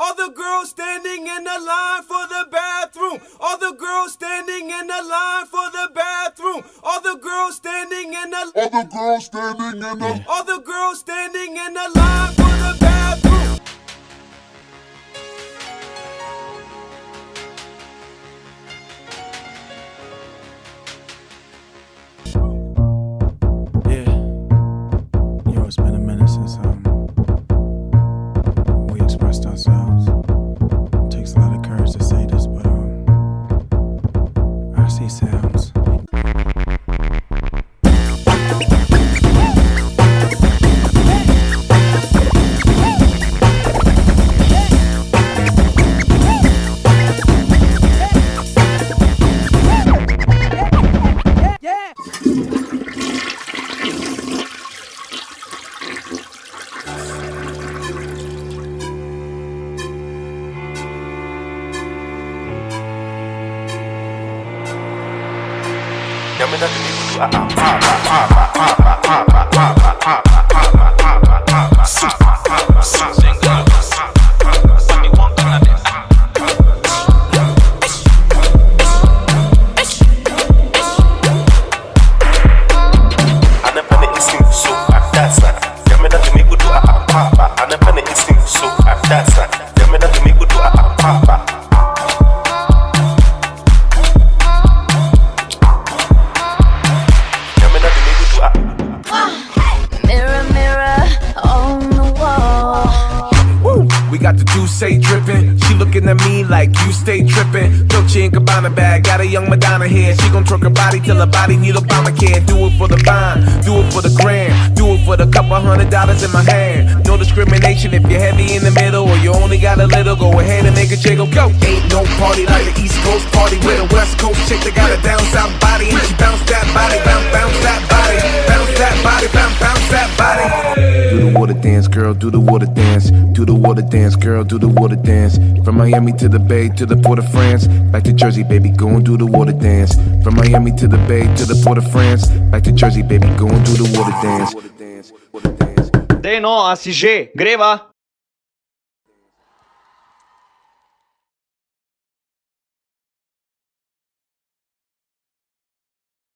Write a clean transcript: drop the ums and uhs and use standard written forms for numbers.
All the girls standing in the line for the bathroom. All the girls standing in the line for the bathroom. All the girls standing in the All the girls standing in the line for the bathroom. Yeah. Yo, it's been a minute since we expressed ourselves. Takes a lot of courage to say this, but I see sounds. Say drippin', she looking at me like you stay trippin'. Dolce & Gabbana bag, got a young Madonna here. She gon' twerk her body till her body need Obamacare. Do it for the vine, do it for the gram, do it for the couple $100 in my hand. No discrimination if you're heavy in the middle or you only got a little. Go ahead and make a jiggle, go. Ain't no party like the East Coast party with a West Coast chick that got a down south body and she bounce that body, bounce that body, bounce that body, bounce that body. Do the water dance, girl, do the water dance. Do the water dance, girl, do the water dance. From Miami to the Bay to the Port of France, back to Jersey, baby, go and do the water dance. From Miami to the Bay to the Port of France, back to Jersey, baby, go and do the water dance. Dej no, a si že, greva?